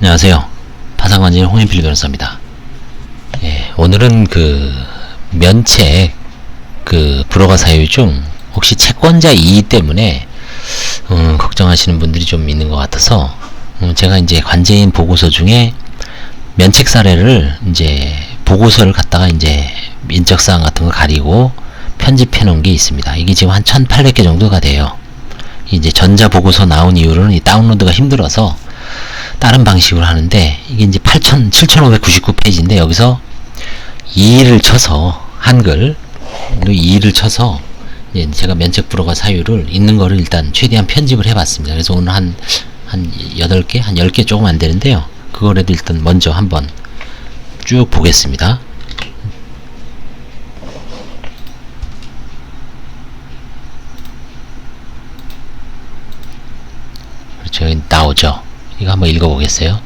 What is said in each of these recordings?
안녕하세요. 파상관진 홍인필 변호사입니다. 오늘은 면책 불허가 사유 중 혹시 채권자 이의 때문에 걱정하시는 분들이 좀 있는 것 같아서 제가 이제 관제인 보고서 중에 면책 사례를 이제 보고서를 갖다가 이제 인적사항 같은 거 가리고 편집해 놓은 게 있습니다. 이게 지금 한 1800개 정도가 돼요. 이제 전자 보고서 나온 이후로는 이 다운로드가 힘들어서 다른 방식으로 하는데, 이게 이제 7599페이지인데 여기서 이의를 쳐서 한글 이의를 쳐서 이제 제가 면책 불허가 사유를 있는 거를 일단 최대한 편집을 해봤습니다. 그래서 오늘 한 8개, 한 10개 조금 안 되는데요. 그거라도 일단 먼저 한번 쭉 보겠습니다. 그렇죠. 여기 나오죠. 이거 한번 읽어보겠어요.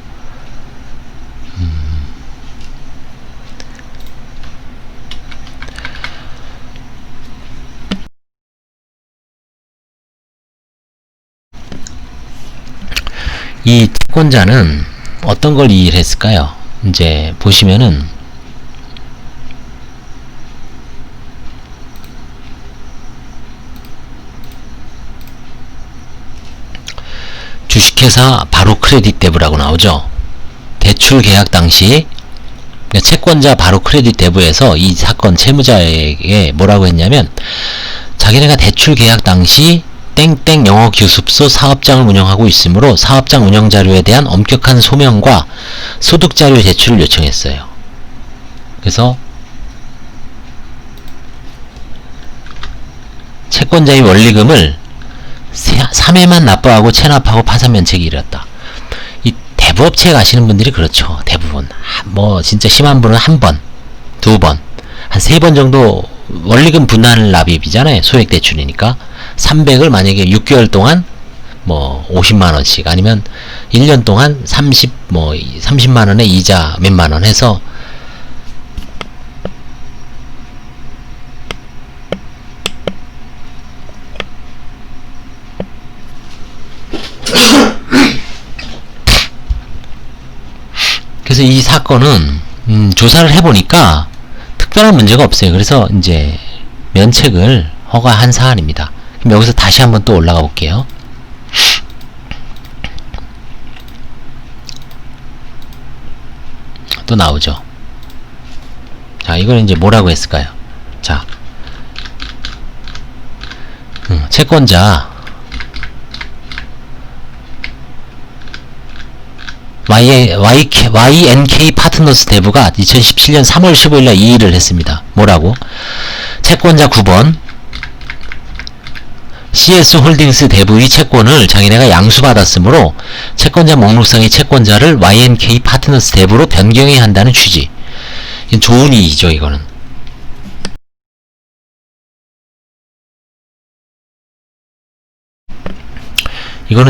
이 채권자는 어떤 걸 이의를 했을까요? 이제 보시면은 주식회사 바로 크레딧 대부라고 나오죠. 대출 계약 당시 채권자 바로 크레딧 대부에서 이 사건 채무자에게 뭐라고 했냐면, 자기네가 대출 계약 당시 땡땡 영어교습소 사업장을 운영하고 있으므로 사업장 운영 자료에 대한 엄격한 소명과 소득 자료 제출을 요청했어요. 그래서 채권자의 원리금을 3회만 납부하고 체납하고 파산 면책이 이뤘다. 이 대부업체에 가시는 분들이 그렇죠. 대부분 뭐 진짜 심한 분은 한 번, 두 번, 한 3번 정도 원리금 분할 납입이잖아요. 소액 대출이니까 300을 만약에 6개월 동안 뭐 50만원씩, 아니면 1년 동안 30만원에 이자 몇만원 해서 그래서 이 사건은 조사를 해보니까 특별한 문제가 없어요. 그래서 이제 면책을 허가한 사안입니다. 그럼 여기서 다시 한번 또 올라가 볼게요. 또 나오죠. 자, 이거는 이제 뭐라고 했을까요? 자, 채권자 YNK 파트너스 대부가 2017년 3월 15일날 이의를 했습니다. 뭐라고? 채권자 9번 CS 홀딩스 대부의 채권을 자기네가 양수받았으므로 채권자 목록상의 채권자를 YNK 파트너스 대부로 변경해야 한다는 취지. 이건 좋은 이의죠. 이거는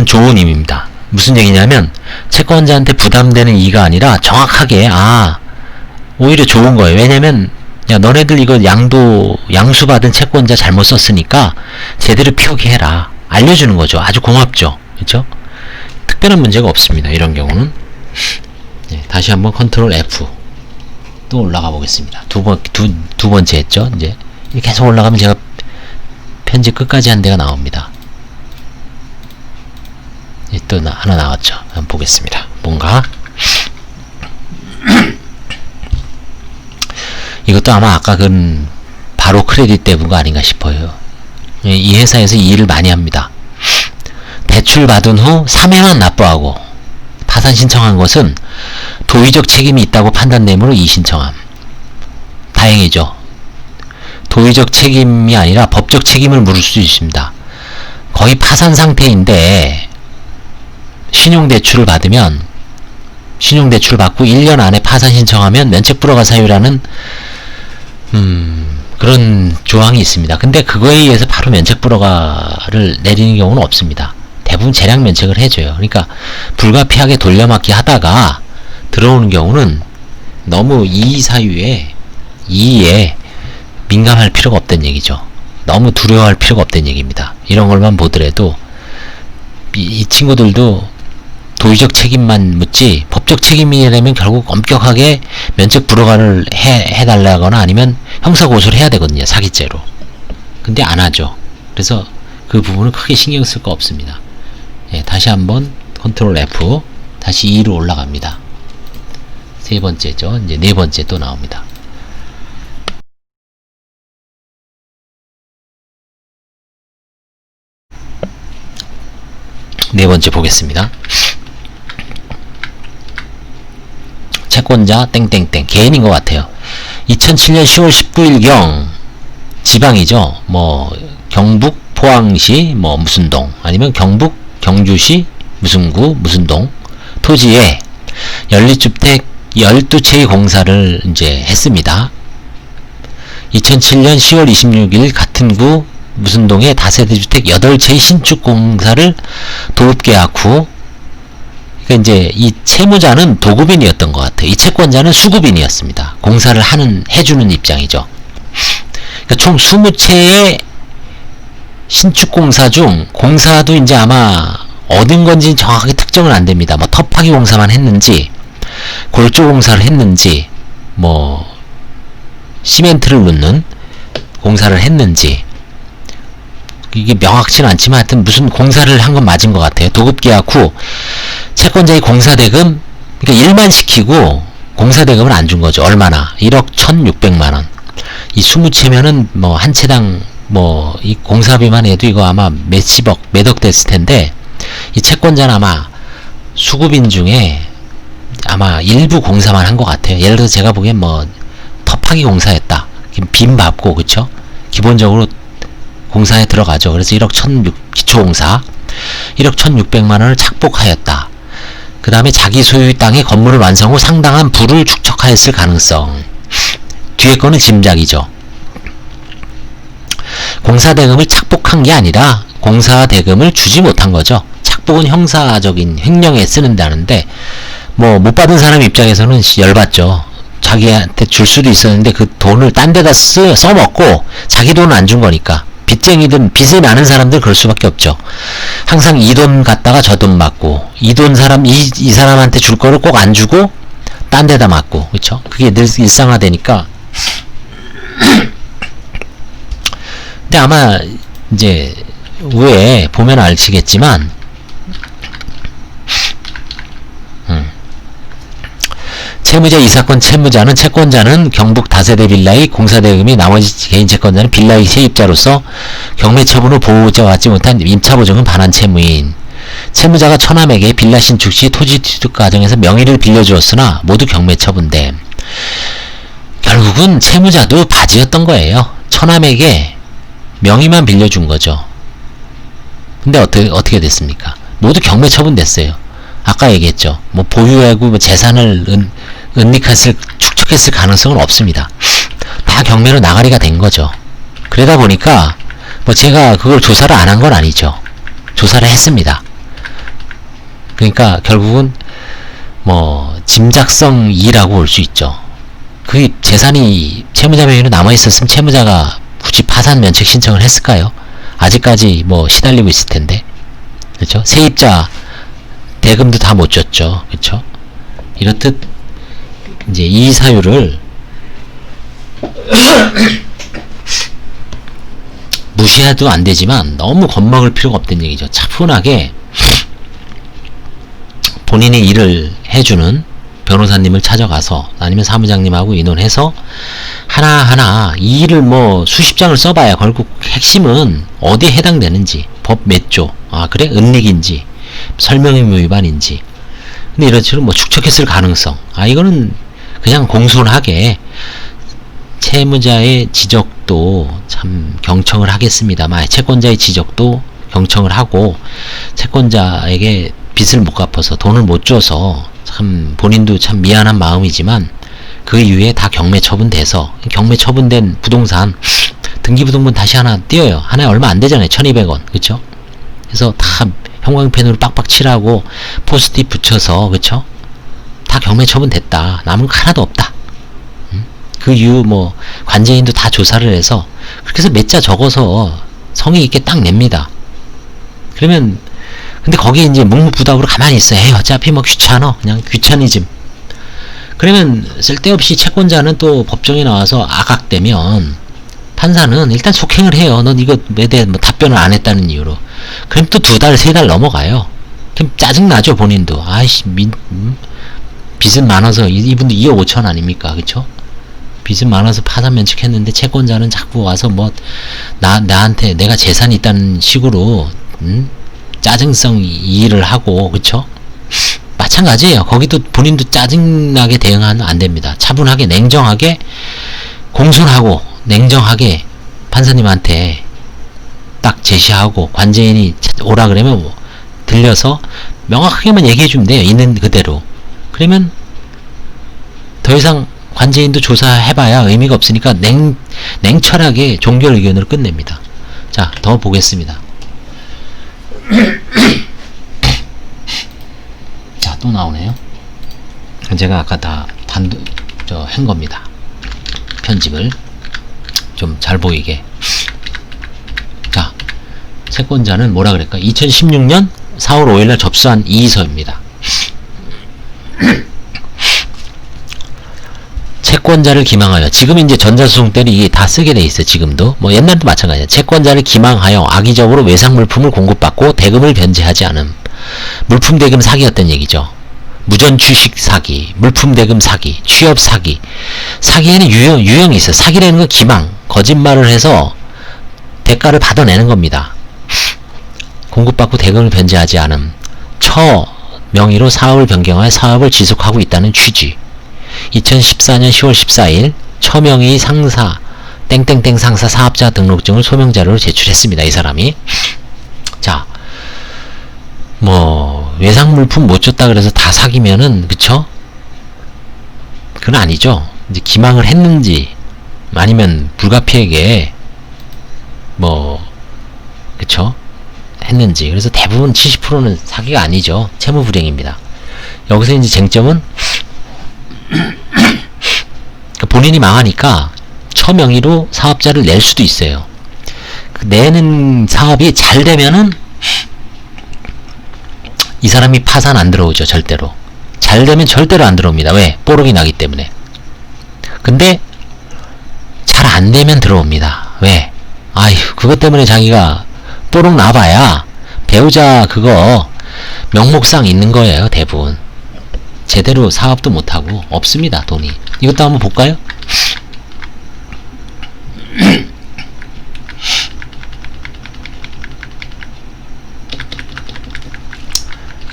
좋은 의미입니다. 무슨 얘기냐면 채권자한테 부담되는 이의가 아니라 정확하게 오히려 좋은 거예요. 왜냐면 야, 너네들 이거 양수받은 채권자 잘못 썼으니까 제대로 표기해라, 알려주는 거죠. 아주 고맙죠. 그렇죠? 특별한 문제가 없습니다. 이런 경우는. 다시 한번 컨트롤 F 또 올라가 보겠습니다. 두 번째 했죠. 이제 계속 올라가면 제가 편집 끝까지 한 데가 나옵니다. 또 하나 나왔죠. 한번 보겠습니다. 뭔가 이것도 아마 아까 바로 크레딧 대부가 아닌가 싶어요. 이 회사에서 이 일을 많이 합니다. 대출 받은 후 3회만 납부하고 파산 신청한 것은 도의적 책임이 있다고 판단되므로 이의신청함. 다행이죠. 도의적 책임이 아니라 법적 책임을 물을 수 있습니다. 거의 파산 상태인데 신용대출을 받고 1년 안에 파산 신청하면 면책 불허가 사유라는 그런 조항이 있습니다. 근데 그거에 의해서 바로 면책 불허가를 내리는 경우는 없습니다. 대부분 재량 면책을 해줘요. 그러니까 불가피하게 돌려막기 하다가 들어오는 경우는 너무 이의에 민감할 필요가 없다는 얘기죠. 너무 두려워할 필요가 없다는 얘기입니다. 이런 걸만 보더라도 이 친구들도 도의적 책임만 묻지 법적 책임이라면 결국 엄격하게 면책 불허가를 해달라거나 아니면 형사고소를 해야 되거든요. 사기죄로. 근데 안 하죠. 그래서 그 부분은 크게 신경 쓸 거 없습니다. 예, 다시 한번 컨트롤 F 다시 2로 올라갑니다. 세 번째죠. 이제 네 번째 또 나옵니다. 네 번째 보겠습니다. 채권자 땡땡땡 개인인 것 같아요. 2007년 10월 19일경 지방이죠. 뭐 경북 포항시 뭐 무슨 동 아니면 경북 경주시 무슨 구 무슨 동 토지에 연립주택 12채의 공사를 이제 했습니다. 2007년 10월 26일 같은 구 무슨 동에 다세대주택 8채의 신축 공사를 도급계약 후, 그러니까 이제 이 채무자는 도급인이었던 것 같아요. 이 채권자는 수급인이었습니다. 공사를 해주는 입장이죠. 그러니까 총 20채의 신축 공사 중 공사도 이제 아마 얻은 건지 정확하게 특정은 안 됩니다. 뭐 터파기 공사만 했는지, 골조 공사를 했는지, 뭐 시멘트를 넣는 공사를 했는지 이게 명확치는 않지만 하여튼 무슨 공사를 한 건 맞은 것 같아요. 도급계약 후 채권자의 공사대금, 그러니까 일만 시키고 공사대금을 안 준 거죠. 얼마나? 1억 1,600만원. 이 20채면은 뭐 한 채당 뭐 이 공사비만 해도 이거 아마 몇십억, 몇억 됐을 텐데 이 채권자는 아마 수급인 중에 아마 일부 공사만 한 것 같아요. 예를 들어서 제가 보기엔 뭐 터파기 공사했다. 빔 밟고, 그쵸? 기본적으로 공사에 들어가죠. 그래서 1억 1,600, 기초공사 1억 1,600만원을 착복하였다. 그 다음에 자기 소유의 땅에 건물을 완성 후 상당한 부를 축적하였을 가능성. 뒤에 거는 짐작이죠. 공사대금을 착복한 게 아니라 공사대금을 주지 못한 거죠. 착복은 형사적인 횡령에 쓰는다는데 뭐 못 받은 사람 입장에서는 열받죠. 자기한테 줄 수도 있었는데 그 돈을 딴 데다 써먹고 자기 돈은 안 준 거니까. 빚쟁이든 빚이 많은 사람들 그럴 수밖에 없죠. 항상 이 돈 갖다가 저 돈 맞고 이 사람한테 줄 거를 꼭 안 주고 딴 데다 맞고, 그쵸? 그게 늘 일상화되니까. 근데 아마 이제 위에 보면 아시겠지만 채무자 이 사건 채무자는 채권자는 경북 다세대 빌라의 공사대금이 나머지 개인 채권자는 빌라의 세입자로서 경매 처분 후 보호자와 받지 못한 임차보증은 반환 채무인. 채무자가 처남에게 빌라 신축 시 토지 취득 과정에서 명의를 빌려주었으나 모두 경매 처분됨. 결국은 채무자도 바지였던 거예요. 처남에게 명의만 빌려준 거죠. 근데 어떻게 됐습니까? 모두 경매 처분됐어요. 아까 얘기했죠. 뭐 보유하고 뭐 재산을 축적했을 가능성은 없습니다. 다 경매로 나가리가 된 거죠. 그러다 보니까 뭐 제가 그걸 조사를 안 한 건 아니죠. 조사를 했습니다. 그러니까 결국은 뭐 짐작성 2라고 볼 수 있죠. 그 재산이 채무자 명의로 남아있었으면 채무자가 굳이 파산 면책 신청을 했을까요? 아직까지 뭐 시달리고 있을 텐데, 그렇죠? 세입자 대금도 다 못 줬죠, 그렇죠? 이렇듯 이제 이 사유를 무시해도 안 되지만 너무 겁먹을 필요가 없다는 얘기죠. 차분하게 본인의 일을 해주는 변호사님을 찾아가서 아니면 사무장님하고 의논해서 하나하나 이 일을 뭐 수십 장을 써봐야 결국 핵심은 어디에 해당되는지, 법 몇 조, 아 그래? 은닉인지 설명의무 위반인지. 근데 이런 식으로 뭐 축적했을 가능성, 아 이거는 그냥 공손하게 채무자의 지적도 참 경청을 하겠습니다만 채권자의 지적도 경청을 하고 채권자에게 빚을 못 갚아서 돈을 못 줘서 참 본인도 참 미안한 마음이지만 그 이후에 다 경매 처분돼서 경매 처분된 부동산 등기부등본 다시 하나 띄어요. 하나에 얼마 안 되잖아요. 1,200원. 그쵸? 그래서 다 형광펜으로 빡빡 칠하고 포스트잇 붙여서, 그쵸? 다 경매 처분됐다. 남은 거 하나도 없다. 그 이후 뭐 관제인도 다 조사를 해서 그렇게 해서 몇 자 적어서 성의 있게 딱 냅니다. 그러면 근데 거기에 이제 묵묵부답으로 가만히 있어. 에이, 어차피 뭐 귀찮아. 그냥 귀차니즘. 그러면 쓸데없이 채권자는 또 법정에 나와서 아각되면 판사는 일단 속행을 해요. 넌 이거에 대해 뭐 답변을 안 했다는 이유로. 그럼 또 2달, 3달 넘어가요. 그럼 짜증나죠, 본인도. 아이씨, 빚은 많아서, 이분도 2억 5천 아닙니까? 그쵸? 빚은 많아서 파산 면책했는데 채권자는 자꾸 와서 뭐, 나한테 내가 재산이 있다는 식으로, 짜증성 이의를 하고, 그쵸? 마찬가지예요. 거기도 본인도 짜증나게 대응하면 안 됩니다. 차분하게, 냉정하게, 공손하고, 냉정하게 판사님한테 딱 제시하고, 관제인이 오라 그러면 뭐 들려서 명확하게만 얘기해주면 돼요. 있는 그대로. 그러면 더 이상 관제인도 조사해봐야 의미가 없으니까 냉철하게 종결 의견으로 끝냅니다. 자, 더 보겠습니다. 자, 또 나오네요. 제가 아까 다 한 겁니다. 편집을 좀 잘 보이게. 자, 채권자는 뭐라 그럴까? 2016년 4월 5일날 접수한 이의서입니다. 채권자를 기망하여, 지금 이제 전자소송 때는 이게 다 쓰게 돼 있어요. 지금도 뭐 옛날도 마찬가지야. 채권자를 기망하여 악의적으로 외상 물품을 공급받고 대금을 변제하지 않음. 물품 대금 사기였던 얘기죠. 무전 주식 사기, 물품 대금 사기, 취업 사기. 사기에는 유형이 있어요. 사기라는 건 기망, 거짓말을 해서 대가를 받아내는 겁니다. 공급받고 대금을 변제하지 않음. 처 명의로 사업을 변경하여 사업을 지속하고 있다는 취지. 2014년 10월 14일 처명의 상사 땡땡땡 상사 사업자 등록증을 소명자료로 제출했습니다. 이 사람이. 자, 뭐 외상물품 못 줬다 그래서 다 사기면은, 그쵸? 그건 아니죠. 이제 기망을 했는지 아니면 불가피하게 뭐, 그쵸? 했는지. 그래서 대부분 70%는 사기가 아니죠. 채무불이행입니다. 여기서 이제 쟁점은 본인이 망하니까 처명의로 사업자를 낼 수도 있어요. 그 내는 사업이 잘 되면은 이 사람이 파산 안 들어오죠. 절대로. 잘 되면 절대로 안 들어옵니다. 왜? 뽀록이 나기 때문에. 근데 잘 안 되면 들어옵니다. 왜? 아휴, 그것 때문에 자기가 뽀록 나봐야 배우자 그거 명목상 있는 거예요. 대부분. 제대로 사업도 못하고 없습니다. 돈이. 이것도 한번 볼까요?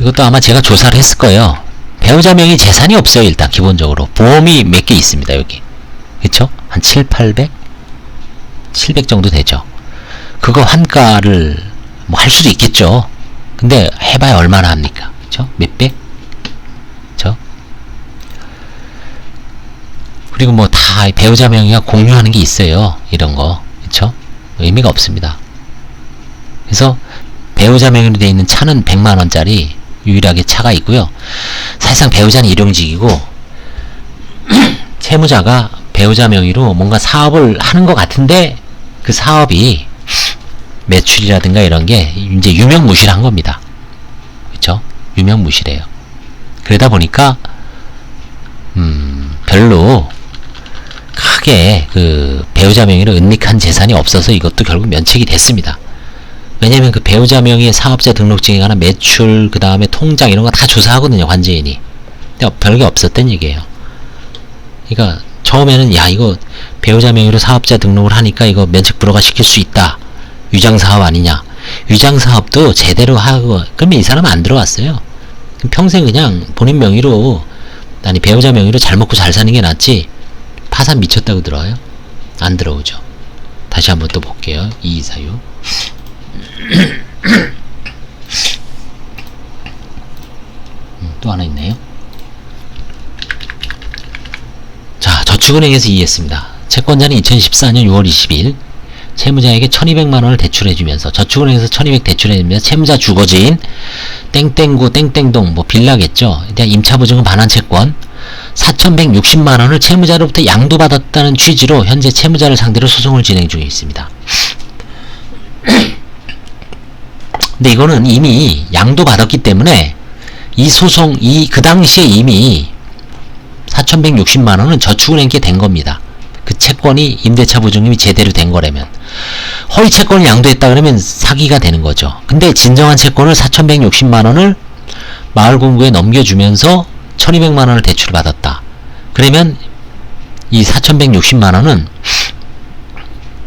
이것도 아마 제가 조사를 했을 거예요. 배우자 명의 재산이 없어요. 일단 기본적으로 보험이 몇 개 있습니다. 여기. 그쵸? 한 700 정도 되죠. 그거 환가를 뭐 할 수도 있겠죠. 근데 해봐야 얼마나 합니까? 그쵸? 몇백? 그쵸? 그리고 뭐 다 배우자 명의가 공유하는 게 있어요. 이런 거. 그쵸? 의미가 없습니다. 그래서 배우자 명의로 되어 있는 차는 100만원짜리 유일하게 차가 있고요. 사실상 배우자는 일용직이고 채무자가 배우자 명의로 뭔가 사업을 하는 것 같은데 그 사업이 매출이라든가 이런 게 이제 유명무실한 겁니다. 그쵸? 유명무실해요. 그러다 보니까 별로 크게 그 배우자 명의로 은닉한 재산이 없어서 이것도 결국 면책이 됐습니다. 왜냐면 그 배우자 명의의 사업자 등록증에 관한 매출, 그 다음에 통장 이런 거 다 조사하거든요. 관제인이. 근데 별게 없었던 얘기예요. 그러니까 처음에는 야, 이거 배우자 명의로 사업자 등록을 하니까 이거 면책 불허가 시킬 수 있다. 위장사업 아니냐. 위장사업도 제대로 하고, 그러면 이 사람은 안 들어왔어요. 평생 그냥 본인 명의로, 아니 배우자 명의로 잘 먹고 잘 사는 게 낫지 파산 미쳤다고 들어와요? 안 들어오죠. 다시 한번 또 볼게요. 이의사유. 또 하나 있네요. 자, 저축은행에서 이의했습니다. 채권자는 2014년 6월 20일 채무자에게 1200만원을 대출해주면서, 저축은행에서 1200 대출해주면서 채무자 주거지인 땡땡구 땡땡동 뭐 빌라겠죠. 대한 임차보증금 반환채권 4160만원을 채무자로부터 양도받았다는 취지로 현재 채무자를 상대로 소송을 진행 중에 있습니다. 근데 이거는 이미 양도 받았기 때문에 이 소송, 그 당시에 이미 4,160만원은 저축은행께 된 겁니다. 그 채권이 임대차 보증금이 제대로 된 거라면. 허위 채권을 양도했다 그러면 사기가 되는 거죠. 근데 진정한 채권을 4,160만원을 마을공구에 넘겨주면서 1,200만원을 대출을 받았다. 그러면 이 4,160만원은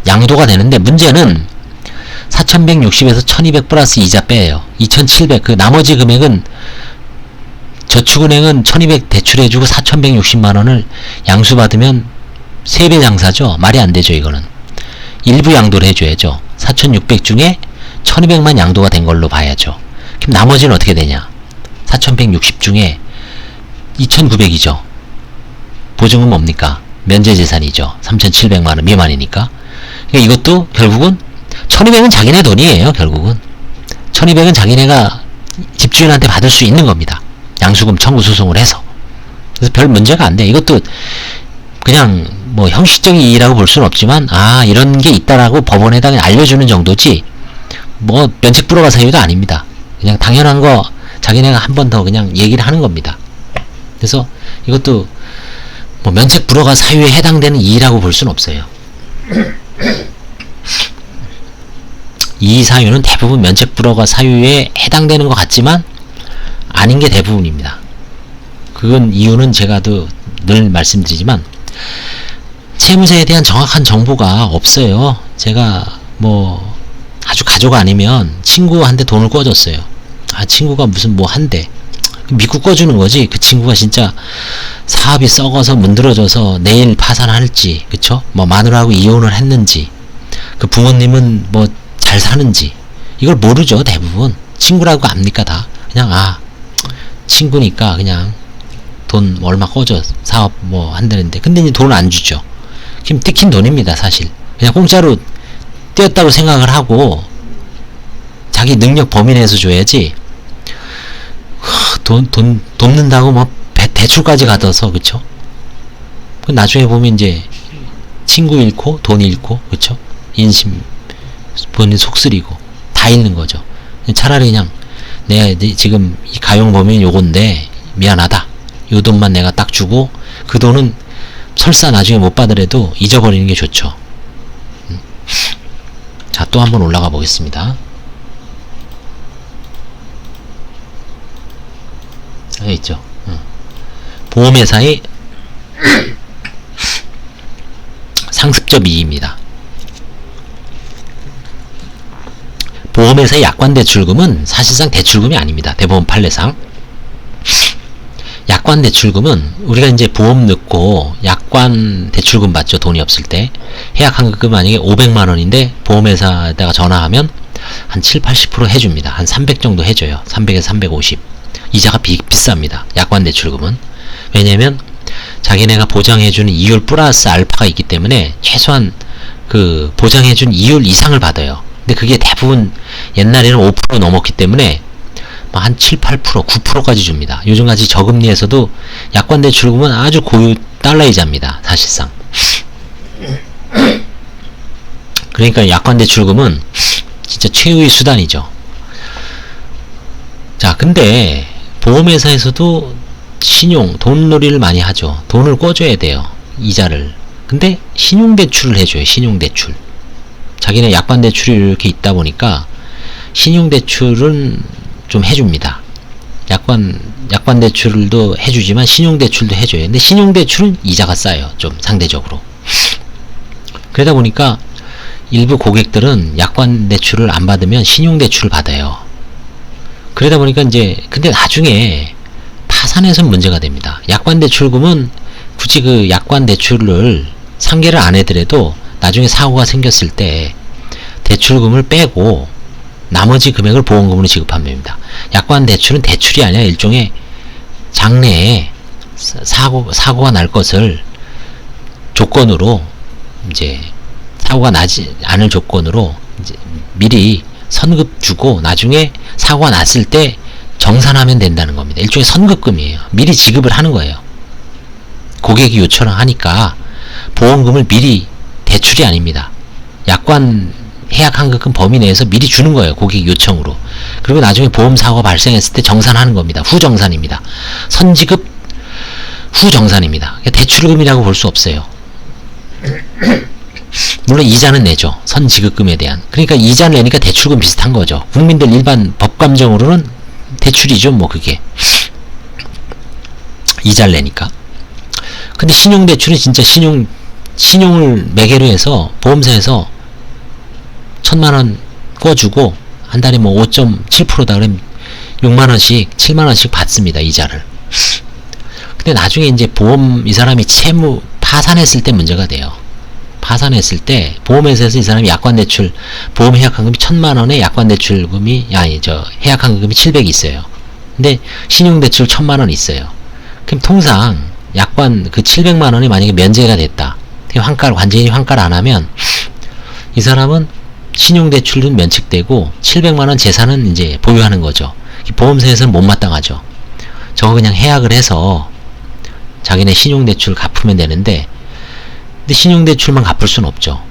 양도가 되는데, 문제는 4,160에서 1,200 플러스 이자 빼요. 2,700. 그 나머지 금액은 저축은행은 1,200 대출해주고 4,160만원을 양수받으면 3배 장사죠. 말이 안 되죠, 이거는. 일부 양도를 해줘야죠. 4,600 중에 1,200만 양도가 된 걸로 봐야죠. 그럼 나머지는 어떻게 되냐? 4,160 중에 2,900이죠. 보증금 뭡니까? 면제재산이죠. 3,700만원 미만이니까. 그러니까 이것도 결국은 1,200은 자기네 돈이에요. 결국은 1,200은 자기네가 집주인한테 받을 수 있는 겁니다. 양수금 청구 소송을 해서. 그래서 별 문제가 안 돼. 이것도 그냥 뭐 형식적인 이의라고 볼 수는 없지만, 아, 이런 게 있다라고 법원에다 그냥 알려주는 정도지, 뭐 면책 불허가 사유도 아닙니다. 그냥 당연한 거 자기네가 한 번 더 그냥 얘기를 하는 겁니다. 그래서 이것도 뭐 면책 불허가 사유에 해당되는 이의라고 볼 수는 없어요. 이 사유는 대부분 면책 불허가 사유에 해당되는 것 같지만 아닌 게 대부분입니다. 그건 이유는 제가 늘 말씀드리지만, 채무자에 대한 정확한 정보가 없어요. 제가 뭐 아주 가족 아니면 친구한테 돈을 꿔줬어요. 아, 친구가 무슨 뭐 한대 믿고 꿔주는 거지, 그 친구가 진짜 사업이 썩어서 문드러져서 내일 파산할지, 그쵸? 뭐 마누라하고 이혼을 했는지, 그 부모님은 뭐 잘 사는지, 이걸 모르죠. 대부분 친구라고 압니까? 다 그냥 친구니까 그냥 돈 얼마 꿔줘, 사업 뭐 한다는데, 근데 이제 돈을 안 주죠. 그럼 뜯긴 돈입니다. 사실 그냥 공짜로 떼었다고 생각을 하고 자기 능력 범위 내에서 줘야지, 돈 돕는다고 뭐 대출까지 가둬서, 그쵸? 나중에 보면 이제 친구 잃고 돈 잃고, 그쵸? 인심, 본인 속 쓰리고 다 잃는 거죠. 차라리 그냥 내가 지금 이 가용 범위는 요건데 미안하다, 요 돈만 내가 딱 주고 그 돈은 설사 나중에 못 받으래도 잊어버리는 게 좋죠. 자, 또 한번 올라가 보겠습니다. 여기 있죠. 보험회사의 상습적 이익입니다. 보험회사의 약관대출금은 사실상 대출금이 아닙니다. 대법원 판례상. 약관대출금은 우리가 이제 보험 넣고 약관 대출금 받죠. 돈이 없을 때. 해약환급금 만약에 500만원인데 보험회사에다가 전화하면 한 7-80% 해줍니다. 한 300 정도 해줘요. 300에서 350. 이자가 비쌉니다. 약관대출금은. 왜냐면 자기네가 보장해주는 이율 플러스 알파가 있기 때문에 최소한 그 보장해준 이율 이상을 받아요. 근데 그게 대부분 옛날에는 5% 넘었기 때문에 한 7-8%, 9%까지 줍니다. 요즘같이 저금리에서도 약관대출금은 아주 고유 달러이자입니다. 사실상. 그러니까 약관대출금은 진짜 최후의 수단이죠. 자, 근데 보험회사에서도 돈놀이를 많이 하죠. 돈을 꿔줘야 돼요. 이자를. 근데 신용대출을 해줘요. 신용대출. 자기네 약관대출이 이렇게 있다 보니까 신용대출은 좀 해줍니다. 약관대출도 해주지만 신용대출도 해줘요. 근데 신용대출은 이자가 싸요. 좀 상대적으로. 그러다 보니까 일부 고객들은 약관대출을 안 받으면 신용대출을 받아요. 그러다 보니까 이제 근데 나중에 파산해서는 문제가 됩니다. 약관대출금은 굳이 그 약관대출을 상계를 안 해더라도 나중에 사고가 생겼을 때 대출금을 빼고 나머지 금액을 보험금으로 지급하면 됩니다. 약관대출은 대출이 아니라 일종의 장래에 사고가 날 것을 조건으로, 이제 사고가 나지 않을 조건으로 이제 미리 선급 주고 나중에 사고가 났을 때 정산하면 된다는 겁니다. 일종의 선급금이에요. 미리 지급을 하는 거예요. 고객이 요청을 하니까 보험금을 미리, 대출이 아닙니다. 약관 해약 환급금 범위 내에서 미리 주는 거예요. 고객 요청으로. 그리고 나중에 보험사고가 발생했을 때 정산하는 겁니다. 후정산입니다. 선지급 후정산입니다. 그러니까 대출금이라고 볼 수 없어요. 물론 이자는 내죠. 선지급금에 대한. 그러니까 이자를 내니까 대출금 비슷한 거죠. 국민들 일반 법감정으로는 대출이죠. 뭐 그게. 이자를 내니까. 근데 신용대출은 진짜 신용을 매개로 해서 보험사에서 1000만원 꿔주고 한 달에 뭐 5.7%다 그러면 6만원씩 7만원씩 받습니다. 이자를. 근데 나중에 이제 이 사람이 채무 파산했을 때 문제가 돼요. 파산했을 때 보험회사에서 이 사람이 약관대출 보험 해약환급이 1000만원에 약관대출금이 해약환급금이 700이 있어요. 근데 신용대출 1000만원 있어요. 그럼 통상 약관 그 700만원이 만약에 면제가 됐다. 관제인이 환가를 안 하면 이 사람은 신용대출은 면책되고 700만원 재산은 이제 보유하는 거죠. 보험사에서는 못마땅하죠. 저거 그냥 해약을 해서 자기네 신용대출 갚으면 되는데 근데 신용대출만 갚을 수는 없죠.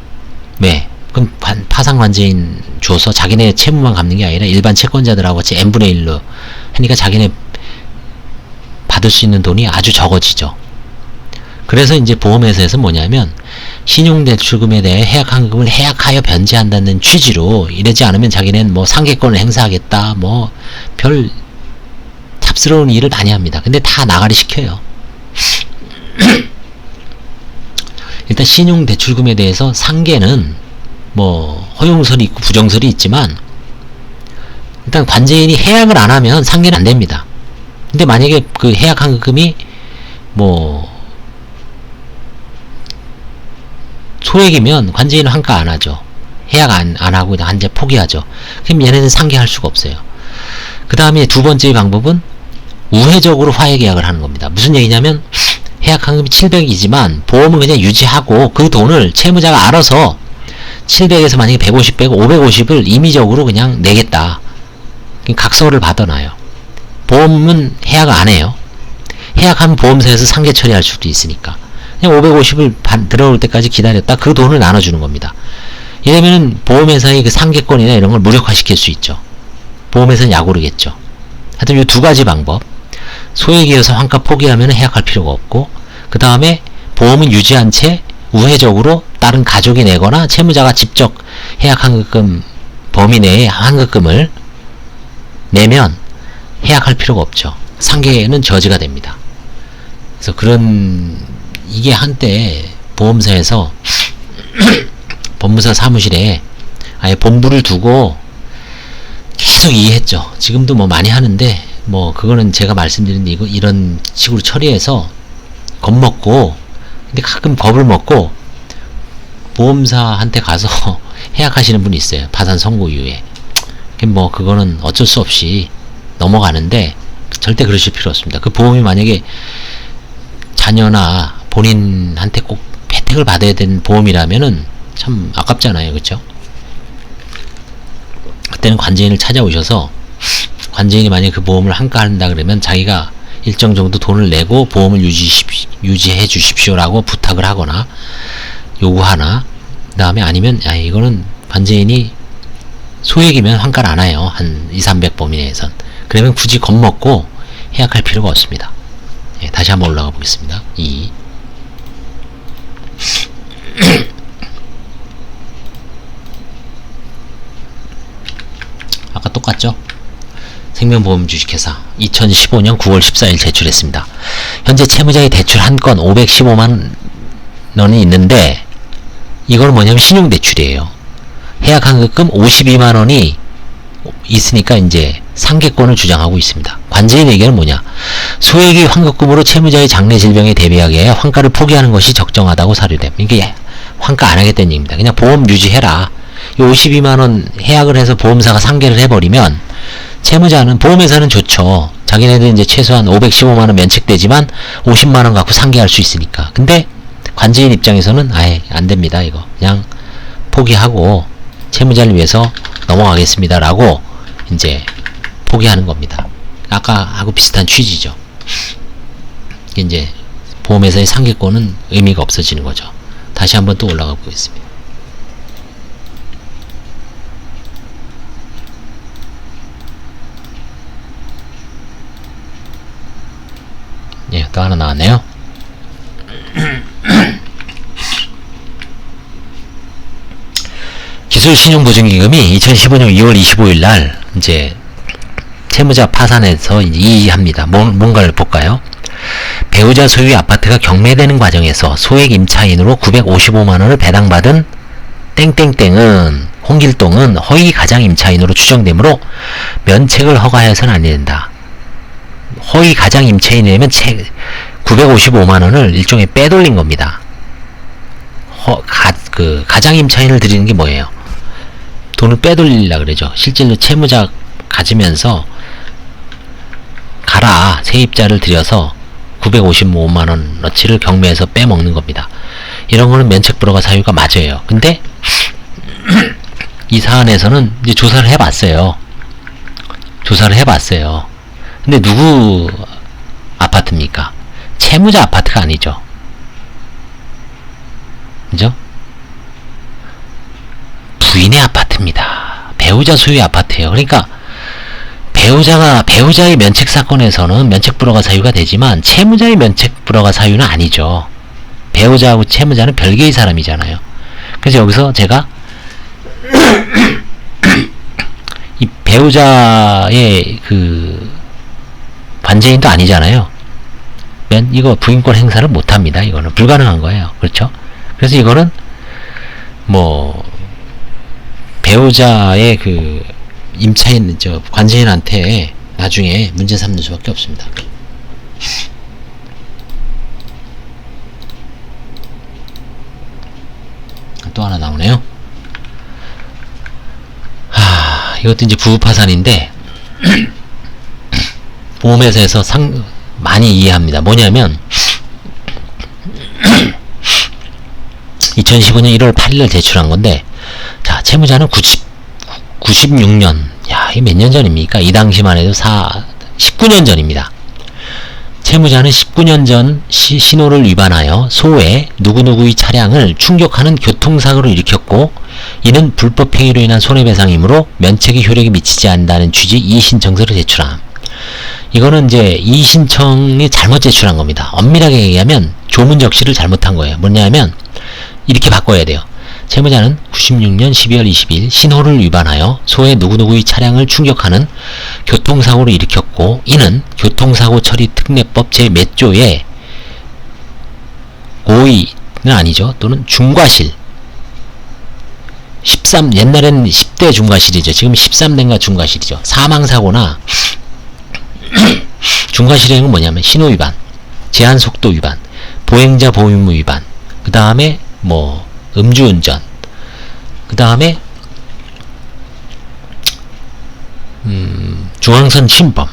왜? 그럼 파산관제인 줘서 자기네 채무만 갚는 게 아니라 일반 채권자들하고 같이 n분의 1로 하니까 자기네 받을 수 있는 돈이 아주 적어지죠. 그래서 이제 보험회사에서 뭐냐면 신용대출금에 대해 해약환급금을 해약하여 변제한다는 취지로 이러지 않으면 자기네는 뭐 상계권을 행사하겠다 뭐 별 탑스러운 일을 많이 합니다. 근데 다 나가리 시켜요. 일단 신용대출금에 대해서 상계는 뭐 허용설이 있고 부정설이 있지만 일단 관제인이 해약을 안 하면 상계는 안 됩니다. 근데 만약에 그 해약환급금이 뭐 소액이면 관제인은 환가 안 하죠. 해약 안 하고 한제 포기하죠. 그럼 얘네는 상계할 수가 없어요. 그 다음에 두 번째 방법은 우회적으로 화해계약을 하는 겁니다. 무슨 얘기냐면 해약환급이 700이지만 보험은 그냥 유지하고 그 돈을 채무자가 알아서 700에서 만약에 150 빼고 550을 임의적으로 그냥 내겠다. 각서를 받아놔요. 보험은 해약을 안 해요. 해약하면 보험사에서 상계 처리할 수도 있으니까. 그냥 550을 들어올 때까지 기다렸다 그 돈을 나눠주는 겁니다. 이러면은 보험회사의 그 상계권이나 이런 걸 무력화시킬 수 있죠. 보험회사는 약오르겠죠. 하여튼 이 두 가지 방법. 소액이어서 환가 포기하면 해약할 필요가 없고 그 다음에 보험은 유지한 채 우회적으로 다른 가족이 내거나 채무자가 직접 해약환급금 범위 내에 환급금을 내면 해약할 필요가 없죠. 상계는 저지가 됩니다. 그래서 이게 한때 보험사에서 법무사 사무실에 아예 본부를 두고 계속 이해했죠. 지금도 뭐 많이 하는데 뭐 그거는 제가 말씀드린 이런 식으로 처리해서 겁먹고 근데 가끔 겁을 먹고 보험사한테 가서 해약하시는 분이 있어요. 파산 선고 이후에. 뭐 그거는 어쩔 수 없이 넘어가는데 절대 그러실 필요 없습니다. 그 보험이 만약에 자녀나 본인한테 꼭 혜택을 받아야 되는 보험이라면은 참 아깝잖아요. 그쵸? 그때는 관제인을 찾아오셔서 관제인이 만약에 그 보험을 환가한다 그러면 자기가 일정 정도 돈을 내고 보험을 유지해 주십시오라고 부탁을 하거나 요구하나 그 다음에 아니면 이거는 관제인이 소액이면 환가를 안 해요. 한 200-300 범위 내에선. 그러면 굳이 겁먹고 해약할 필요가 없습니다. 다시 한번 올라가 보겠습니다. 2 아까 똑같죠? 생명보험 주식회사 2015년 9월 14일 제출했습니다. 현재 채무자의 대출 한 건 515만 원이 있는데 이건 뭐냐면 신용대출이에요. 해약환급금 52만 원이 있으니까 이제 상계권을 주장하고 있습니다. 관제인 의견은 뭐냐? 소액의 환급금으로 채무자의 장래 질병에 대비하기 위해 환가를 포기하는 것이 적정하다고 사료됨. 이게 환가 안 하겠다는 얘기입니다. 그냥 보험 유지해라. 이 52만 원 해약을 해서 보험사가 상계를 해버리면 채무자는 보험회사는 좋죠. 자기네들 이제 최소한 515만 원 면책되지만 50만 원 갖고 상계할 수 있으니까. 근데 관제인 입장에서는 아예 안 됩니다. 이거 그냥 포기하고 채무자를 위해서 넘어가겠습니다라고 이제 포기하는 겁니다. 아까하고 비슷한 취지죠. 이제 보험회사의 상계권은 의미가 없어지는 거죠. 다시 한번 또 올라가 보겠습니다. 또 하나 나왔네요. 기술신용보증기금이 2015년 2월 25일 날 이제 채무자 파산해서 이의합니다. 뭔가를 볼까요? 배우자 소유의 아파트가 경매되는 과정에서 소액 임차인으로 955만원을 배당받은 땡땡땡은 홍길동은 허위 가장 임차인으로 추정되므로 면책을 허가해서는 안 된다. 허위 가장 임차인이라면 955만원을 일종의 빼돌린 겁니다. 가장 임차인을 드리는 게 뭐예요? 돈을 빼돌리려고 그러죠. 실질로 채무자 가지면서 가라 세입자를 들여서 955만원어치를 경매에서 빼먹는 겁니다. 이런 거는 면책불허가 사유가 맞아요. 근데 이 사안에서는 이제 조사를 해봤어요. 근데 누구 아파트입니까? 채무자 아파트가 아니죠. 그죠? 부인의 아파트입니다. 배우자 소유의 아파트예요. 그러니까 배우자의 면책 사건에서는 면책불허가 사유가 되지만 채무자의 면책불허가 사유는 아니죠. 배우자하고 채무자는 별개의 사람이잖아요. 그래서 여기서 제가 이 배우자의 그 관제인도 아니잖아요. 이거 부인권 행사를 못합니다. 이거는 불가능한 거예요. 그렇죠? 그래서 이거는 뭐 배우자의 그 임차인 관제인한테 나중에 문제 삼는 수밖에 없습니다. 또 하나 나오네요. 이것도 이제 부부파산인데 보험회사에서 많이 이해합니다. 뭐냐면 2015년 1월 8일날 제출한 건데, 자, 채무자는 96년, 야, 이게 몇 년 전입니까? 이 당시만 해도 19년 전입니다. 채무자는 19년 전 신호를 위반하여 소외 누구누구의 차량을 충격하는 교통사고를 일으켰고, 이는 불법행위로 인한 손해배상이므로 면책의 효력이 미치지 않는다는 취지 이의신청서를 제출함. 이거는 이제 이의신청이 잘못 제출한 겁니다. 엄밀하게 얘기하면 조문적시를 잘못한 거예요. 뭐냐면 이렇게 바꿔야 돼요. 채무자는 96년 12월 20일 신호를 위반하여 소외 누구누구의 차량을 충격하는 교통사고를 일으켰고, 이는 교통사고 처리 특례법 제 몇 조에 고의는 아니죠. 또는 중과실 옛날에는 10대 중과실이죠. 지금 13대인가 중과실이죠. 사망사고나 중과실행은 위 뭐냐면 신호위반, 제한속도 위반, 보행자 보호의무 위반, 그 다음에 뭐 음주운전, 그 다음에 중앙선 침범,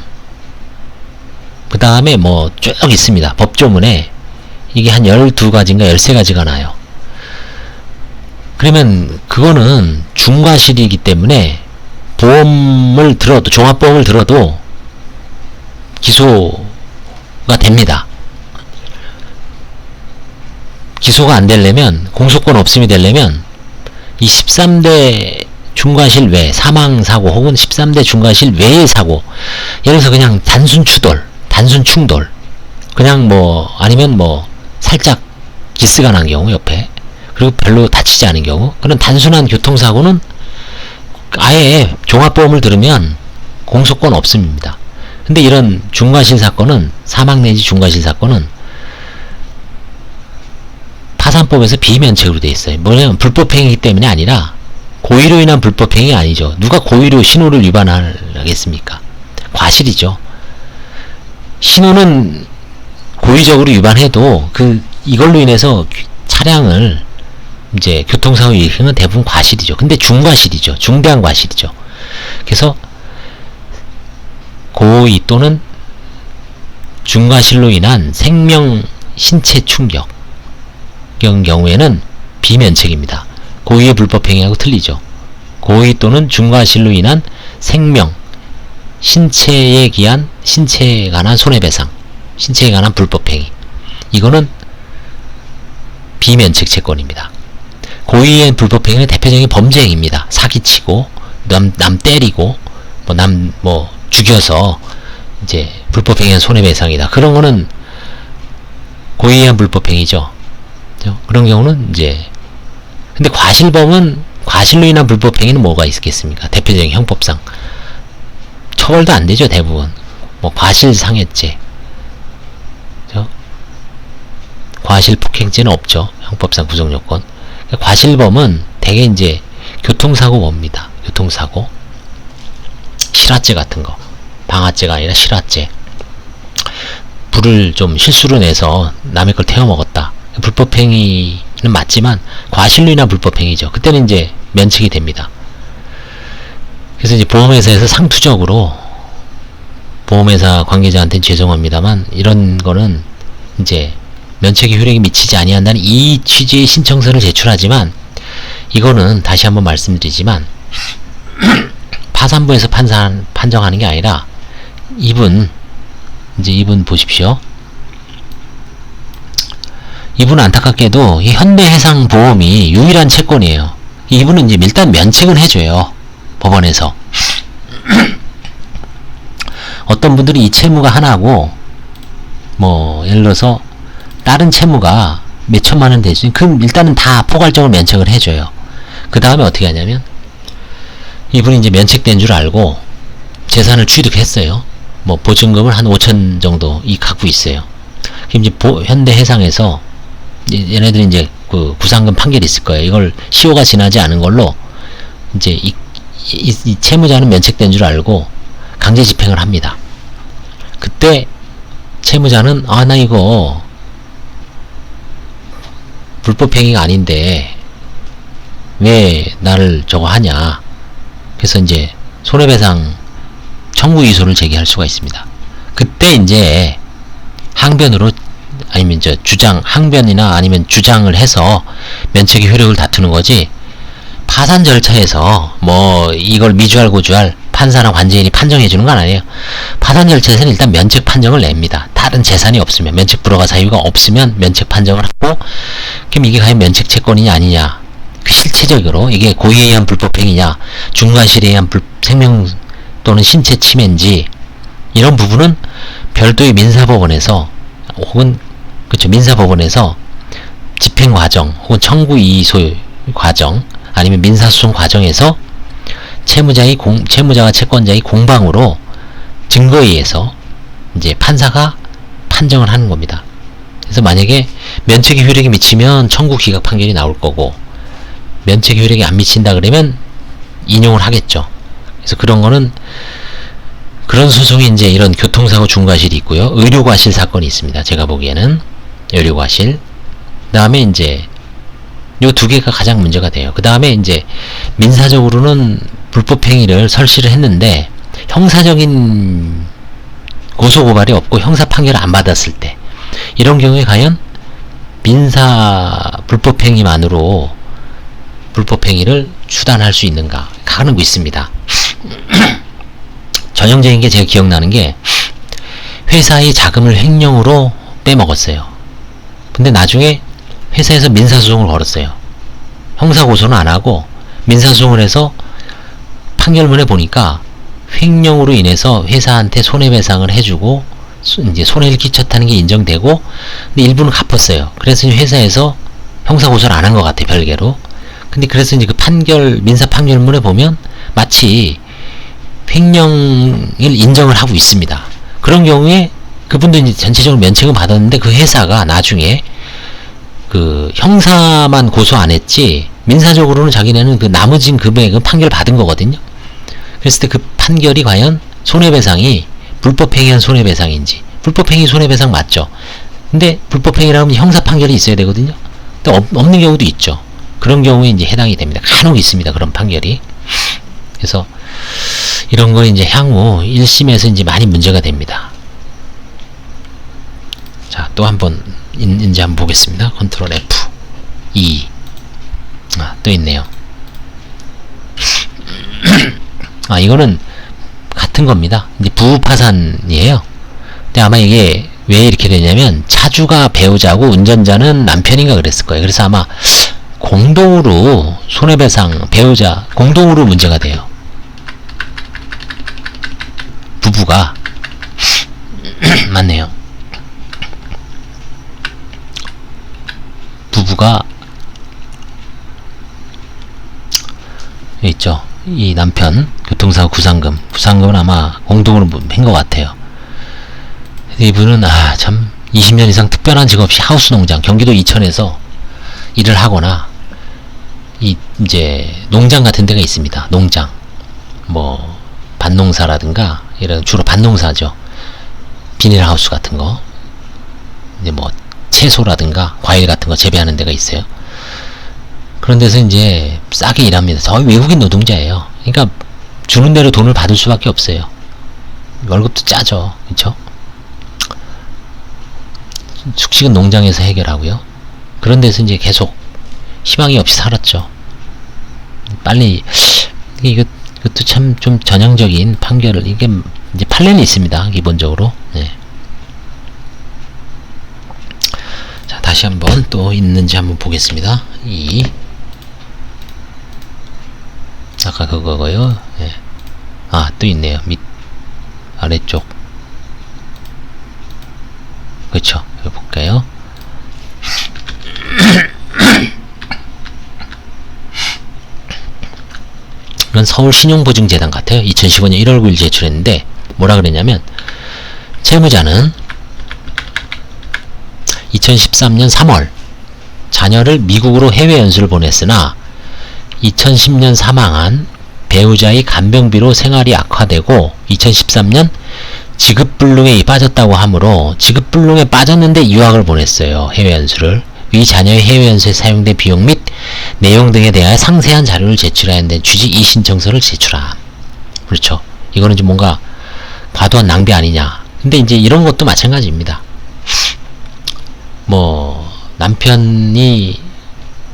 그 다음에 뭐 쭉 있습니다. 법조문에 이게 한 12가지인가 13가지가 나요. 그러면 그거는 중과실이기 때문에 보험을 들어도, 종합보험을 들어도 기소가 됩니다. 기소가 안 되려면, 공소권 없음이 되려면 이 13대 중과실 외 사망사고 혹은 13대 중과실 외의 사고, 예를 들어서 그냥 단순 추돌, 단순 충돌, 그냥 뭐 아니면 뭐 살짝 기스가 난 경우 옆에, 그리고 별로 다치지 않은 경우, 그런 단순한 교통사고는 아예 종합보험을 들으면 공소권 없음입니다. 근데 이런 중과실 사건은, 사망 내지 중과실 사건은 파산법에서 비면책으로 되어 있어요. 뭐냐면 불법행위이기 때문에 아니라 고의로 인한 불법행위 아니죠. 누가 고의로 신호를 위반하겠습니까? 과실이죠. 신호는 고의적으로 위반해도 이걸로 인해서 차량을 이제 교통사고 일으키는 대부분 과실이죠. 근데 중과실이죠. 중대한 과실이죠. 그래서 고의 또는 중과실로 인한 생명, 신체 충격 경우에는 비면책입니다. 고의의 불법행위하고 틀리죠. 고의 또는 중과실로 인한 생명, 신체에 관한 손해배상, 신체에 관한 불법행위, 이거는 비면책 채권입니다. 고의의 불법행위는 대표적인 범죄행위입니다. 사기치고, 남 때리고, 남 죽여서 이제 불법행위한 손해배상이다. 그런 거는 고의한 불법행위죠. 그런 경우는 이제, 근데 과실로 인한 불법행위는 뭐가 있겠습니까? 대표적인 형법상 처벌도 안 되죠. 대부분 뭐 과실상해죄, 과실폭행죄는 없죠. 형법상 구성요건. 과실범은 대개 이제 교통사고범입니다. 교통사고, 실화죄 같은 거, 방화죄가 아니라 실화죄. 불을 좀 실수로 내서 남의 걸 태워 먹었다. 불법행위는 맞지만 과실로 인한 불법행위죠. 그때는 이제 면책이 됩니다. 그래서 이제 보험회사에서 상투적으로 보험회사 관계자한테는 죄송합니다만 이런 거는 이제 면책의 효력이 미치지 아니한다는 이 취지의 신청서를 제출하지만, 이거는 다시 한번 말씀드리지만 파산부에서 판정하는 게 아니라 이분 보십시오. 이분은 안타깝게도 이 현대해상보험이 유일한 채권이에요. 이분은 이제 일단 면책은 해줘요. 법원에서. 어떤 분들이 이 채무가 하나고 뭐 예를 들어서 다른 채무가 몇 천만 원 될 수 있는, 그럼 일단은 다 포괄적으로 면책을 해줘요. 그 다음에 어떻게 하냐면 이분이 이제 면책된 줄 알고 재산을 취득했어요. 뭐 보증금을 한 5천 정도 갖고 있어요. 그럼 이제 현대해상에서 얘네들이 이제 그 구상금 판결이 있을 거예요. 이걸 시효가 지나지 않은 걸로 이제 이 채무자는 면책된 줄 알고 강제 집행을 합니다. 그때 채무자는 나 이거 불법행위가 아닌데 왜 나를 저거 하냐. 그래서 이제 손해배상 청구 이소를 제기할 수가 있습니다. 그때 이제 항변으로 아니면 항변이나 아니면 주장을 해서 면책의 효력을 다투는 거지, 파산 절차에서 뭐 이걸 미주알 고주알 판사나 관제인이 판정해 주는 건 아니에요. 파산 절차에서는 일단 면책 판정을 냅니다. 다른 재산이 없으면, 면책 불허가 사유가 없으면 면책 판정을 하고, 그럼 이게 과연 면책 채권이냐 아니냐, 그 실체적으로 이게 고의에 의한 불법행위냐, 중과실에 의한 생명 또는 신체 침해인지, 이런 부분은 별도의 민사법원에서 혹은 민사법원에서 집행 과정 혹은 청구 이의소 과정 아니면 민사소송 과정에서 채무자와 채권자의 공방으로 증거에 의해서 이제 판사가 판정을 하는 겁니다. 그래서 만약에 면책의 효력이 미치면 청구 기각 판결이 나올 거고, 면책의 효력이 안 미친다 그러면 인용을 하겠죠. 그래서 그런 소송이 이제 이런 교통사고 중과실이 있고요. 의료과실 사건이 있습니다. 제가 보기에는 의료과실. 그 다음에 이제 요 두 개가 가장 문제가 돼요. 그 다음에 이제 민사적으로는 불법행위를 설치를 했는데 형사적인 고소고발이 없고 형사 판결을 안 받았을 때, 이런 경우에 과연 민사 불법행위만으로 불법행위를 추단할 수 있는가 하는 거 있습니다. 전형적인 게 제가 기억나는 게, 회사의 자금을 횡령으로 빼먹었어요. 근데 나중에 회사에서 민사소송을 걸었어요. 형사고소는 안 하고 민사소송을 해서 판결문에 보니까 횡령으로 인해서 회사한테 손해배상을 해주고 이제 손해를 끼쳤다는 게 인정되고, 근데 일부는 갚았어요. 그래서 회사에서 형사고소를 안 한 것 같아, 별개로. 근데 그래서 이제 그 민사 판결문에 보면 마치 횡령을 인정을 하고 있습니다. 그런 경우에 그분도 이제 전체적으로 면책은 받았는데 그 회사가 나중에 그 형사만 고소 안 했지 민사적으로는 자기네는 그 나머진 금액은 판결 받은 거거든요. 그랬을 때 그 판결이 과연 손해배상이 불법행위한 손해배상인지, 불법행위 손해배상 맞죠. 근데 불법행위라면 형사 판결이 있어야 되거든요. 근데 없는 경우도 있죠. 그런 경우에 이제 해당이 됩니다. 간혹 있습니다. 그런 판결이. 그래서 이런 거 이제 향후 1심에서 이제 많이 문제가 됩니다. 자, 또 한번 이제 한번 보겠습니다. 컨트롤 F 2. 또 있네요. 이거는 같은 겁니다. 이제 부파산이에요. 근데 아마 이게 왜 이렇게 되냐면 차주가 배우자고 운전자는 남편인가 그랬을 거예요. 그래서 아마 공동으로 손해배상, 배우자 공동으로 문제가 돼요. 부부가 맞네요. 부가 여기 있죠. 이 남편 교통사고 구상금은 아마 공동으로 한 것 같아요. 이분은 참 20년 이상 특별한 직업 없이 하우스 농장, 경기도 이천에서 일을 하거나 이제 농장 같은 데가 있습니다. 농장 뭐 밭농사라든가 이런 주로 밭농사죠. 비닐하우스 같은 거, 이제 뭐 채소라든가 과일 같은 거 재배하는 데가 있어요. 그런 데서 이제 싸게 일합니다. 저희 외국인 노동자예요. 그러니까 주는 대로 돈을 받을 수밖에 없어요. 월급도 짜죠, 그렇죠? 숙식은 농장에서 해결하고요. 그런 데서 이제 계속 희망이 없이 살았죠. 빨리 이것도 참 좀 전형적인 판결을, 이게 이제 판례는 있습니다. 기본적으로. 네. 자, 다시 한번 또 있는지 한번 보겠습니다. 아까 그거고요. 네. 또 있네요. 아래쪽. 그쵸. 이거 볼까요? 이건 서울신용보증재단 같아요. 2015년 1월 9일 제출했는데 뭐라 그랬냐면, 채무자는 2013년 3월 자녀를 미국으로 해외 연수를 보냈으나 2010년 사망한 배우자의 간병비로 생활이 악화되고 2013년 지급불능에 빠졌다고 하므로, 지급불능에 빠졌는데 유학을 보냈어요. 해외 연수를. 이 자녀의 해외 연수에 사용된 비용 및 내용 등에 대하여 상세한 자료를 제출해야 한다는 취지 이의신청서를 제출함. 그렇죠. 이거는 좀 뭔가 과도한 낭비 아니냐. 근데 이제 이런 것도 마찬가지입니다. 뭐 남편이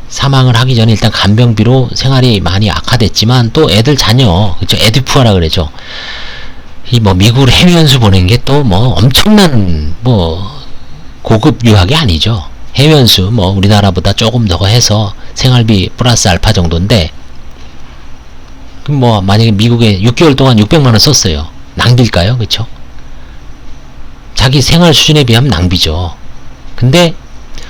사망을 하기 전에 일단 간병비로 생활이 많이 악화됐지만 또 애들 자녀, 그렇죠, 에듀푸아라 그러죠. 이 뭐 미국으로 해외 연수 보낸 게 또 뭐 엄청난 뭐 고급 유학이 아니죠. 해외 연수 뭐 우리나라보다 조금 더 해서 생활비 플러스 알파 정도인데, 그럼 뭐 만약에 미국에 6개월 동안 600만 원 썼어요. 낭비일까요? 그렇죠? 자기 생활 수준에 비하면 낭비죠. 근데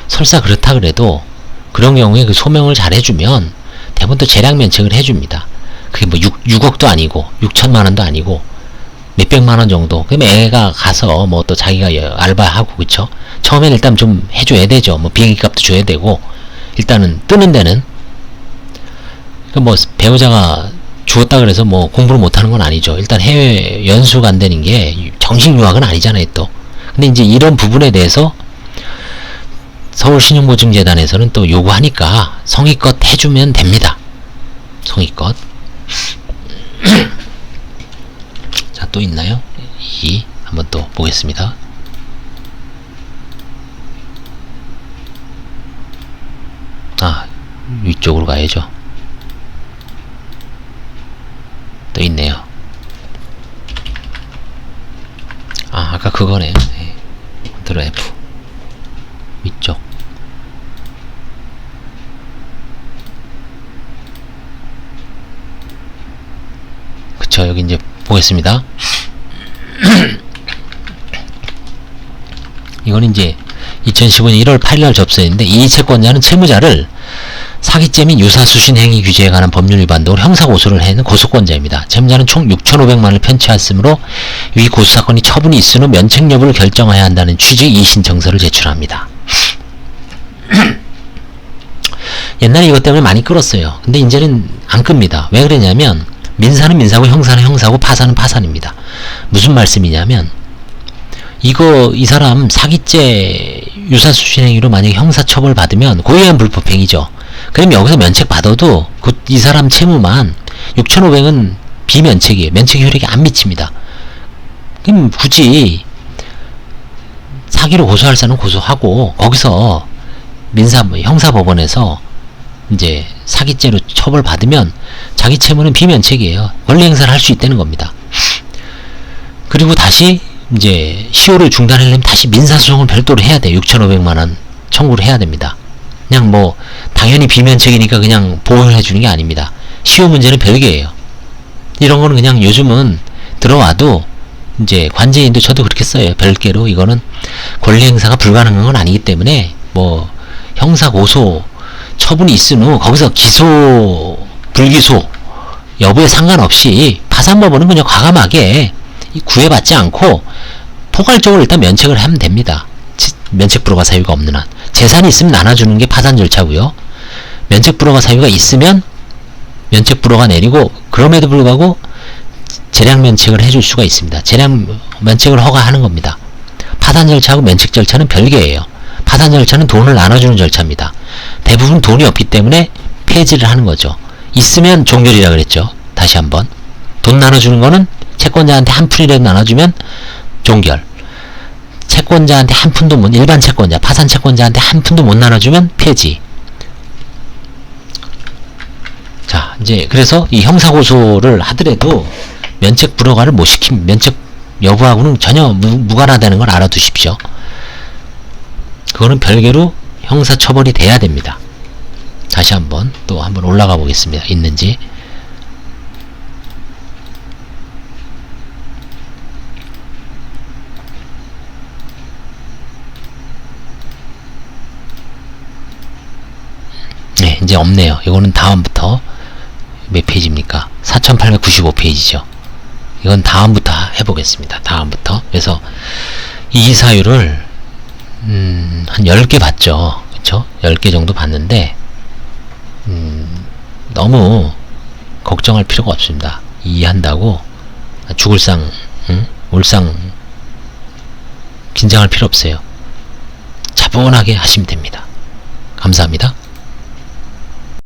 설사 그렇다 그래도 그런 경우에 그 소명을 잘 해주면 대부분 또 재량 면책을 해줍니다. 그게 뭐 6억도 아니고 6천만 원도 아니고 몇백만 원 정도. 그럼 애가 가서 뭐 또 자기가 알바하고, 그쵸? 처음에는 일단 좀 해줘야 되죠. 뭐 비행기 값도 줘야 되고, 일단은 뜨는 데는. 그 뭐 배우자가 죽었다 그래서 뭐 공부를 못하는 건 아니죠. 일단 해외 연수 간다는 게 정식 유학은 아니잖아요, 또. 근데 이제 이런 부분에 대해서 서울신용보증재단에서는 또 요구하니까 성의껏 해주면 됩니다. 성의껏. 자, 또 있나요? 한번 또 보겠습니다. 위쪽으로 가야죠. 또 있네요. 아까 그거네요. 네. 컨트롤 F. 위쪽. 그쵸, 여기 이제 보겠습니다. 이건 이제 2015년 1월 8일 접수했는데, 이 채권자는 채무자를 사기죄 및 유사수신 행위 규제에 관한 법률 위반 등으로 형사고소를 해는 고소권자입니다. 채무자는 총 6,500만원을 편취하였으므로 위 고소사건이 처분이 있은 후 면책 여부를 결정해야 한다는 취지의 이의신청서를 제출합니다. 옛날에 이것 때문에 많이 끌었어요. 근데 이제는 안 끕니다. 왜 그러냐면 민사는 민사고 형사는 형사고 파산은 파산입니다. 무슨 말씀이냐면, 이 사람 사기죄 유사수신행위로 만약에 형사처벌 받으면 고의한 불법행위죠. 그럼 여기서 면책 받아도 이 사람 채무만 6,500은 비면책이에요. 면책 효력이 안 미칩니다. 그럼 굳이 사기로 고소할 사람은 고소하고, 거기서 형사법원에서 이제 사기죄로 처벌받으면 자기 채무는 비면책이에요. 권리 행사를 할 수 있다는 겁니다. 그리고 다시 이제 시효를 중단하려면 다시 민사소송을 별도로 해야 돼요. 6,500만원 청구를 해야 됩니다. 그냥 뭐 당연히 비면책이니까 그냥 보호를 해주는 게 아닙니다. 시효 문제는 별개예요. 이런 거는 그냥 요즘은 들어와도 이제 관제인도 저도 그렇게 써요. 별개로. 이거는 권리 행사가 불가능한 건 아니기 때문에 뭐 형사고소 처분이 있은 후 거기서 기소 불기소 여부에 상관없이 파산법원은 그냥 과감하게 구애받지 않고 포괄적으로 일단 면책을 하면 됩니다. 면책 불허가 사유가 없는 한. 재산이 있으면 나눠주는 게 파산 절차고요. 면책 불허가 사유가 있으면 면책 불허가 내리고, 그럼에도 불구하고 재량 면책을 해줄 수가 있습니다. 재량 면책을 허가하는 겁니다. 파산 절차하고 면책 절차는 별개예요. 파산 절차는 돈을 나눠주는 절차입니다. 대부분 돈이 없기 때문에 폐지를 하는 거죠. 있으면 종결이라 그랬죠. 다시 한번. 돈 나눠주는 거는 채권자한테 한 푼이라도 나눠주면 종결. 채권자한테 한 푼도 못, 일반 채권자, 파산 채권자한테 한 푼도 못 나눠주면 폐지. 자, 이제 그래서 이 형사고소를 하더라도 면책 불허가를 못 시키면 면책 여부하고는 전혀 무관하다는 걸 알아두십시오. 그거는 별개로 형사처벌이 돼야 됩니다. 다시 한번 또 한번 올라가 보겠습니다. 있는지. 네, 이제 없네요. 이거는 다음부터 몇 페이지입니까? 4895페이지죠. 이건 다음부터 해보겠습니다. 다음부터. 그래서 이 사유를 한 10개 봤죠. 그쵸? 10개 정도 봤는데 너무 걱정할 필요가 없습니다. 이해한다고 죽을상 울상 긴장할 필요 없어요. 차분하게 하시면 됩니다. 감사합니다.